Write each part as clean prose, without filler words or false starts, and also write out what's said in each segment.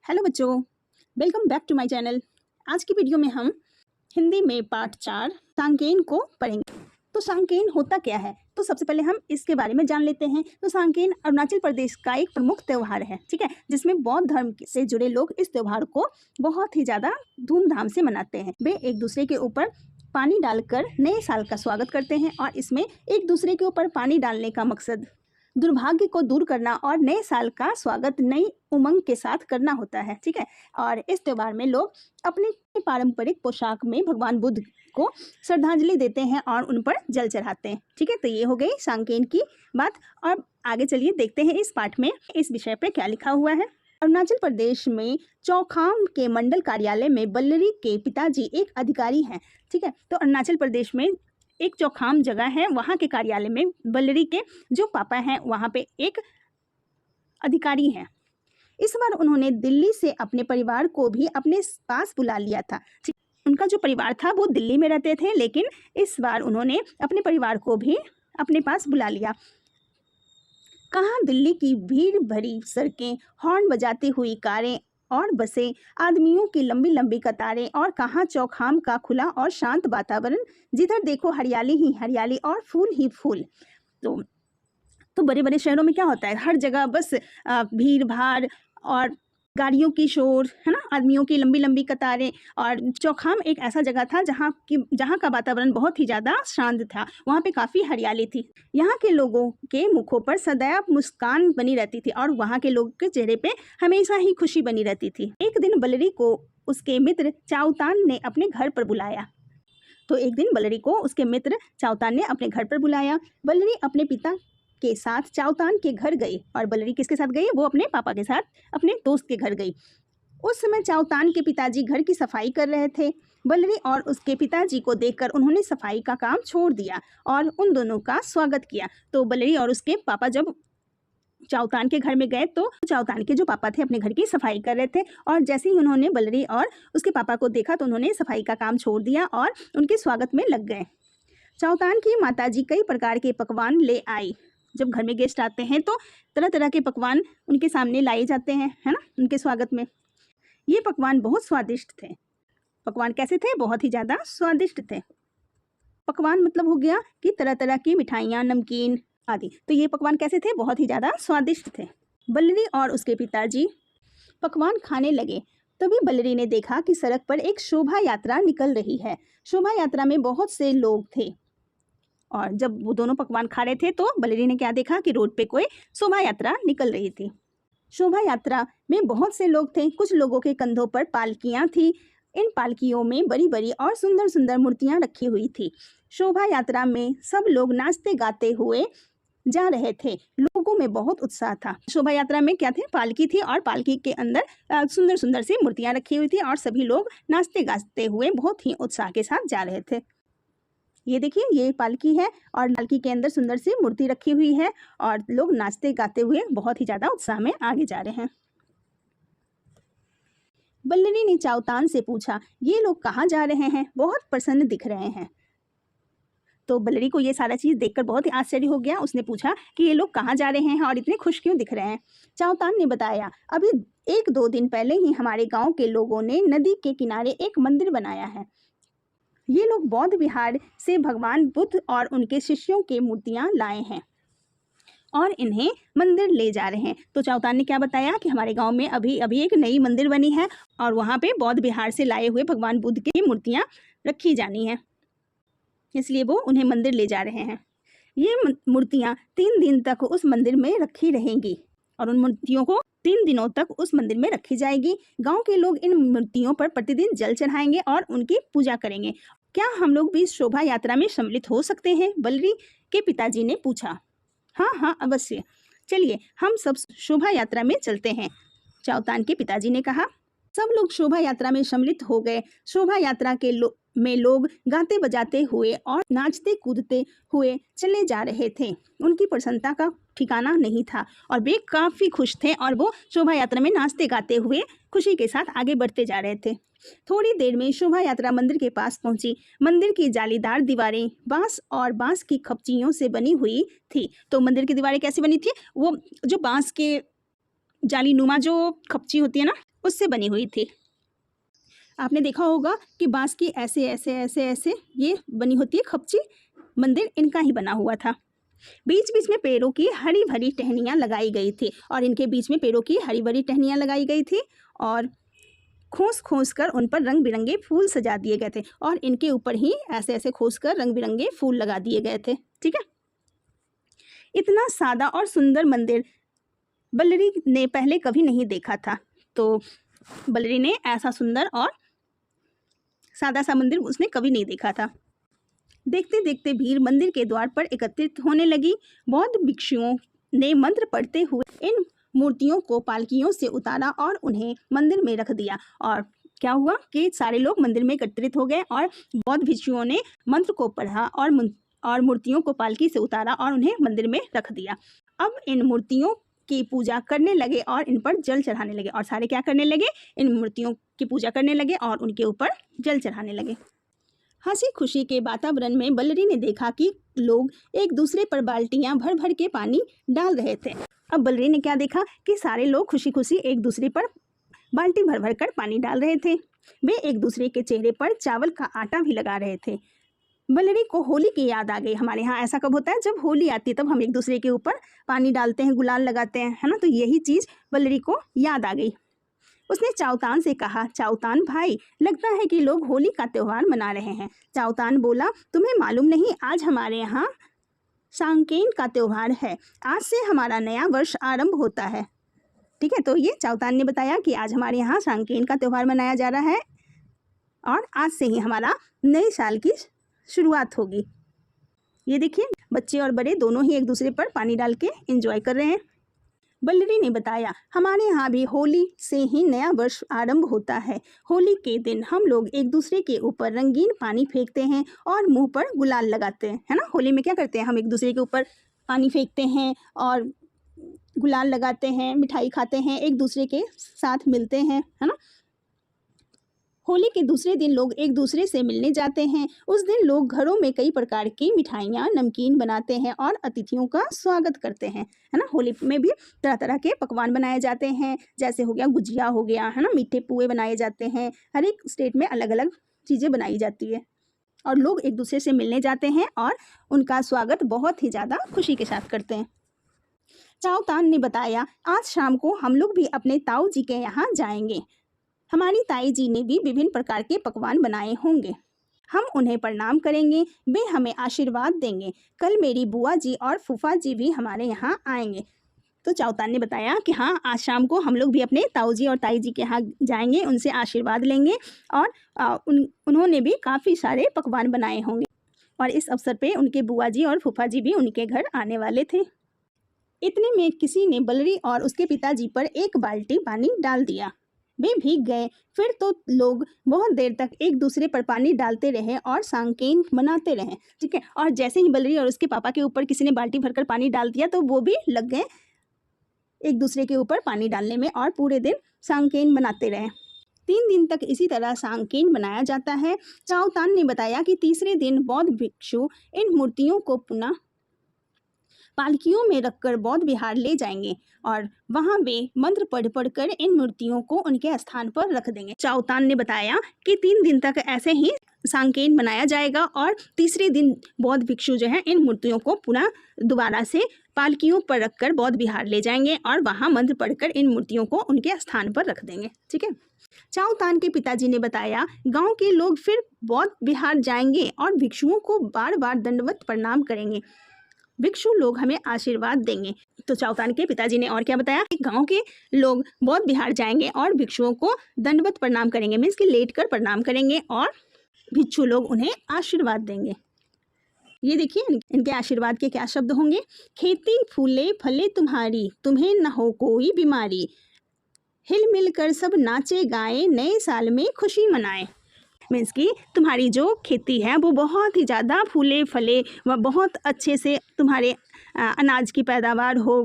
Hello बच्चों, welcome back to my channel. आज की वीडियो में हम हिंदी में पाठ 4 सांकेन को पढ़ेंगे। तो सांकेन होता क्या है, तो सबसे पहले हम इसके बारे में जान लेते हैं। तो सांकेन अरुणाचल प्रदेश का एक प्रमुख त्यौहार है, ठीक है, जिसमें बौद्ध धर्म से जुड़े लोग इस त्यौहार को बहुत ही ज़्यादा धूमधाम से मनाते हैं। वे एक दूसरे के ऊपर पानी डालकर नए साल का स्वागत करते हैं और इसमें एक दूसरे के ऊपर पानी डालने का मकसद दुर्भाग्य को दूर करना और नए साल का स्वागत नई उमंग के साथ करना होता है, ठीक है। और इस त्यौहार में लोग अपने पारंपरिक पोशाक में भगवान बुद्ध को श्रद्धांजलि देते हैं और उन पर जल चढ़ाते हैं, ठीक है। तो ये हो गई सांकेन की बात। और आगे चलिए देखते हैं इस पाठ में इस विषय पे क्या लिखा हुआ है। अरुणाचल प्रदेश में चौखाम के मंडल कार्यालय में बल्लरी के पिताजी एक अधिकारी हैं, ठीक है। तो अरुणाचल प्रदेश में एक चौखाम जगह है, वहाँ के कार्यालय में बल्लरी के जो पापा हैं वहाँ पे एक अधिकारी हैं। इस बार उन्होंने दिल्ली से अपने परिवार को भी अपने पास बुला लिया था। उनका जो परिवार था वो दिल्ली में रहते थे, लेकिन इस बार उन्होंने अपने परिवार को भी अपने पास बुला लिया। कहाँ दिल्ली की भीड़ भरी सड़कें, हॉर्न बजाती हुई कारें और बसें, आदमियों की लंबी लंबी कतारें, और कहाँ चौखाम का खुला और शांत वातावरण, जिधर देखो हरियाली ही हरियाली और फूल ही फूल। तो बड़े बड़े शहरों में क्या होता है, हर जगह बस भीड़ भाड़ और गाड़ियों की शोर, है ना, आदमियों की लंबी लंबी कतारें। और चौखाम एक ऐसा जगह था जहाँ का वातावरण बहुत ही ज़्यादा शांत था, वहाँ पे काफ़ी हरियाली थी। यहाँ के लोगों के मुखों पर सदैव मुस्कान बनी रहती थी और वहाँ के लोगों के चेहरे पे हमेशा ही खुशी बनी रहती थी। एक दिन बल्लरी को उसके मित्र चाउतान ने अपने घर पर बुलाया। तो एक दिन बल्लरी को उसके मित्र चाउतान ने अपने घर पर बुलाया। बल्लरी अपने पिता के साथ चाउतान के घर गई। और बल्लरी किसके साथ गई? वो अपने पापा के साथ अपने दोस्त के घर गई। उस समय चाउतान के पिताजी घर की सफाई कर रहे थे। बल्लरी और उसके पिताजी को देखकर उन्होंने सफाई का काम छोड़ दिया और उन दोनों का स्वागत किया। तो बल्लरी और उसके पापा जब चाउतान के घर में गए तो चाउतान के जो पापा थे अपने घर की सफाई कर रहे थे, और जैसे ही उन्होंने बल्लरी और उसके पापा को देखा तो उन्होंने सफाई का काम छोड़ दिया और उनके स्वागत में लग गए। चाउतान की माताजी कई प्रकार के पकवान ले आई। जब घर में गेस्ट आते हैं तो तरह तरह के पकवान उनके सामने लाए जाते हैं, है ना, उनके स्वागत में। ये पकवान बहुत स्वादिष्ट थे। पकवान कैसे थे? बहुत ही ज़्यादा स्वादिष्ट थे। पकवान मतलब हो गया कि तरह तरह की मिठाइयाँ, नमकीन आदि। तो ये पकवान कैसे थे? बहुत ही ज़्यादा स्वादिष्ट थे। बल्लरी और उसके पिताजी पकवान खाने लगे। तभी बल्लरी ने देखा कि सड़क पर एक शोभा यात्रा निकल रही है। शोभा यात्रा में बहुत से लोग थे, और जब वो दोनों पकवान खा रहे थे तो बल्लरी ने क्या देखा कि रोड पे कोई शोभा यात्रा निकल रही थी। शोभा यात्रा में बहुत से लोग थे। कुछ लोगों के कंधों पर पालकियां थी। इन पालकियों में बड़ी बड़ी और सुंदर सुंदर मूर्तियां रखी हुई थी। शोभा यात्रा में सब लोग नाचते गाते हुए जा रहे थे। लोगों में बहुत उत्साह था। शोभा यात्रा में क्या थे? पालकी थी, और पालकी के अंदर सुंदर सुंदर सी मूर्तियां रखी हुई थी और सभी लोग नाचते गाते हुए बहुत ही उत्साह के साथ जा रहे थे। ये देखिए, ये पालकी है और पालकी के अंदर सुंदर सी मूर्ति रखी हुई है और लोग नाचते गाते हुए बहुत ही ज़्यादा उत्साह में आगे जा रहे हैं। बल्लरी ने चाउतान से पूछा, ये लोग कहाँ जा रहे हैं? बहुत प्रसन्न दिख रहे हैं। तो बल्लरी को ये सारा चीज़ देखकर बहुत ही आश्चर्य हो गया। उसने पूछा कि ये लोग कहाँ जा रहे हैं और इतने खुश क्यों दिख रहे हैं? चाउतान ने बताया, अभी 1-2 दिन पहले ही हमारे गाँव के लोगों ने नदी के किनारे एक मंदिर बनाया है। ये लोग बौद्ध विहार से भगवान बुद्ध और उनके शिष्यों की मूर्तियां लाए हैं और इन्हें मंदिर ले जा रहे हैं। तो चाउतान ने क्या बताया कि हमारे गांव में अभी एक नई मंदिर बनी है और वहां पे बौद्ध विहार से लाए हुए भगवान बुद्ध की मूर्तियां रखी जानी है, इसलिए वो उन्हें मंदिर ले जा रहे हैं। ये मूर्तियां 3 दिन तक उस मंदिर में रखी रहेंगी और उन मूर्तियों को 3 दिनों तक उस मंदिर में रखी जाएगी। गांव के लोग इन मूर्तियों पर प्रतिदिन जल चढ़ाएंगे और उनकी पूजा करेंगे। क्या हम लोग भी शोभा यात्रा में सम्मिलित हो सकते हैं? बल्लरी के पिताजी ने पूछा। हाँ, अवश्य, चलिए हम सब शोभा यात्रा में चलते हैं, चाउतान के पिताजी ने कहा। सब लोग शोभा यात्रा में सम्मिलित हो गए। शोभा यात्रा में लोग गाते बजाते हुए और नाचते कूदते हुए चले जा रहे थे। उनकी प्रसन्नता का ठिकाना नहीं था और वे काफ़ी खुश थे और वो शोभा यात्रा में नाचते गाते हुए खुशी के साथ आगे बढ़ते जा रहे थे। थोड़ी देर में शोभा यात्रा मंदिर के पास पहुंची। मंदिर की जालीदार दीवारें बांस और बांस की खपचियों से बनी हुई थी। तो मंदिर की दीवारें कैसे बनी थी? वो जो बांस के जाली नुमा जो खपची होती है ना, उससे बनी हुई थी। आपने देखा होगा कि बांस की ऐसे ऐसे ऐसे ऐसे ये बनी होती है खपची, मंदिर इनका ही बना हुआ था। बीच बीच में पेड़ों की हरी भरी टहनियाँ लगाई गई थी और इनके बीच में पेड़ों की हरी भरी टहनियाँ लगाई गई थी और खोस खोस कर उन पर रंग बिरंगे फूल सजा दिए गए थे और इनके ऊपर ही ऐसे ऐसे खोस कर रंग बिरंगे फूल लगा दिए गए थे। ठीक है, इतना सादा और सुंदर मंदिर बल्लरी ने पहले कभी नहीं देखा था। तो बल्लरी ने ऐसा सुंदर और सादा सा मंदिर उसने कभी नहीं देखा था। देखते देखते भीड़ मंदिर के द्वार पर एकत्रित होने लगी। बौद्ध भिक्षुओं ने मंत्र पढ़ते हुए इन मूर्तियों को पालकियों से उतारा और उन्हें मंदिर में रख दिया। और क्या हुआ कि सारे लोग मंदिर में एकत्रित हो गए और बौद्ध भिक्षुओं ने मंत्र को पढ़ा और मूर्तियों को पालकी से उतारा और उन्हें मंदिर में रख दिया। अब इन मूर्तियों की पूजा करने लगे और इन पर जल चढ़ाने लगे और सारे क्या करने लगे, इन मूर्तियों की पूजा करने लगे और उनके ऊपर जल चढ़ाने लगे। हंसी खुशी के वातावरण में बल्लरी ने देखा कि लोग एक दूसरे पर बाल्टियां भर भर के पानी डाल रहे थे। अब बल्लरी ने क्या देखा कि सारे लोग खुशी खुशी एक दूसरे पर बाल्टी भर भर कर पानी डाल रहे थे। वे एक दूसरे के चेहरे पर चावल का आटा भी लगा रहे थे। बल्लरी को होली की याद आ गई। हमारे यहाँ ऐसा कब होता है, जब होली आती है तब हम एक दूसरे के ऊपर पानी डालते हैं, गुलाल लगाते हैं, है ना। तो यही चीज़ बल्लरी को याद आ गई। उसने चावतान से कहा, चावतान भाई, लगता है कि लोग होली का त्यौहार मना रहे हैं। चावतान बोला, तुम्हें मालूम नहीं, आज हमारे यहाँ सांकेन का त्यौहार है। आज से हमारा नया वर्ष आरंभ होता है। ठीक है, तो ये चावतान ने बताया कि आज हमारे यहाँ सांकेन का त्यौहार मनाया जा रहा है और आज से ही हमारा नए साल की शुरुआत होगी। ये देखिए, बच्चे और बड़े दोनों ही एक दूसरे पर पानी डाल के एंजॉय कर रहे हैं। बल्लरी ने बताया, हमारे यहाँ भी होली से ही नया वर्ष आरंभ होता है। होली के दिन हम लोग एक दूसरे के ऊपर रंगीन पानी फेंकते हैं और मुंह पर गुलाल लगाते हैं, है ना। होली में क्या करते हैं, हम एक दूसरे के ऊपर पानी फेंकते हैं और गुलाल लगाते हैं, मिठाई खाते हैं, एक दूसरे के साथ मिलते हैं, है ना। होली के दूसरे दिन लोग एक दूसरे से मिलने जाते हैं। उस दिन लोग घरों में कई प्रकार की मिठाइयाँ, नमकीन बनाते हैं और अतिथियों का स्वागत करते हैं, है ना। होली में भी तरह तरह के पकवान बनाए जाते हैं, जैसे हो गया गुजिया हो गया, है ना, मीठे पुए बनाए जाते हैं। हर एक स्टेट में अलग अलग चीज़ें बनाई जाती है और लोग एक दूसरे से मिलने जाते हैं और उनका स्वागत बहुत ही ज़्यादा खुशी के साथ करते हैं। चावतान ने बताया, आज शाम को हम लोग भी अपने ताऊ जी के यहाँ जाएंगे। हमारी ताई जी ने भी विभिन्न प्रकार के पकवान बनाए होंगे। हम उन्हें प्रणाम करेंगे, वे हमें आशीर्वाद देंगे। कल मेरी बुआ जी और फूफा जी भी हमारे यहाँ आएंगे। तो चावतान ने बताया कि हाँ, आज शाम को हम लोग भी अपने ताऊ जी और ताई जी के यहाँ जाएंगे, उनसे आशीर्वाद लेंगे और उन्होंने भी काफ़ी सारे पकवान बनाए होंगे और इस अवसर पे उनके बुआ जी और फूफा जी भी उनके घर आने वाले थे। इतने में किसी ने बल्लरी और उसके पिताजी पर एक बाल्टी पानी डाल दिया। वे भीग गए। फिर तो लोग बहुत देर तक एक दूसरे पर पानी डालते रहे और सांकेन मनाते रहे। ठीक है, और जैसे ही बल्लरी और उसके पापा के ऊपर किसी ने बाल्टी भरकर पानी डाल दिया तो वो भी लग गए एक दूसरे के ऊपर पानी डालने में और पूरे दिन सांकेन मनाते रहे। 3 दिन तक इसी तरह सांकेन मनाया जाता है। चावतान ने बताया कि तीसरे दिन बौद्ध भिक्षु इन मूर्तियों को पुनः पालकियों में रखकर बौद्ध विहार ले जाएंगे और वहां वे मंत्र पढ़ पढ़ कर इन मूर्तियों को उनके स्थान पर रख देंगे। चावतान ने बताया कि 3 दिन तक ऐसे ही सांकेन मनाया जाएगा और तीसरे दिन बौद्ध भिक्षु जो है इन मूर्तियों को पुनः दोबारा से पालकियों पर रखकर बौद्ध विहार ले जाएंगे और वहां मंत्र पढ़कर इन मूर्तियों को उनके स्थान पर रख देंगे। ठीक है, चावतान के पिताजी ने बताया, गांव के लोग फिर बौद्ध विहार जाएंगे और भिक्षुओं को बार बार दंडवत प्रणाम करेंगे। भिक्षु लोग हमें आशीर्वाद देंगे। तो चावतान के पिताजी ने और क्या बताया कि गांव के लोग बौद्ध विहार जाएंगे और भिक्षुओं को दंडवत प्रणाम करेंगे, मीन्स कि लेट कर प्रणाम करेंगे और भिक्षु लोग उन्हें आशीर्वाद देंगे। ये देखिए इनके आशीर्वाद के क्या शब्द होंगे, खेती फूले फले तुम्हारी, तुम्हें न हो कोई बीमारी, हिल मिल कर सब नाचे गाए, नए साल में खुशी मनाए। मीन्स कि तुम्हारी जो खेती है वो बहुत ही ज़्यादा फूले फले व बहुत अच्छे से तुम्हारे अनाज की पैदावार हो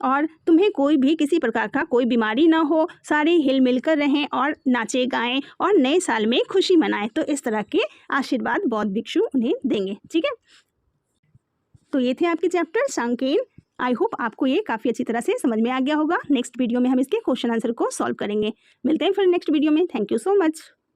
और तुम्हें कोई भी किसी प्रकार का कोई बीमारी ना हो, सारे हिल मिल कर रहें और नाचे गाएं और नए साल में खुशी मनाएं। तो इस तरह के आशीर्वाद बौद्ध भिक्षु उन्हें देंगे। ठीक है, तो ये थे आपके चैप्टर सांकेन। आई होप आपको ये काफ़ी अच्छी तरह से समझ में आ गया होगा। नेक्स्ट वीडियो में हम इसके क्वेश्चन आंसर को सॉल्व करेंगे। मिलते हैं फिर नेक्स्ट वीडियो में। Thank you so much.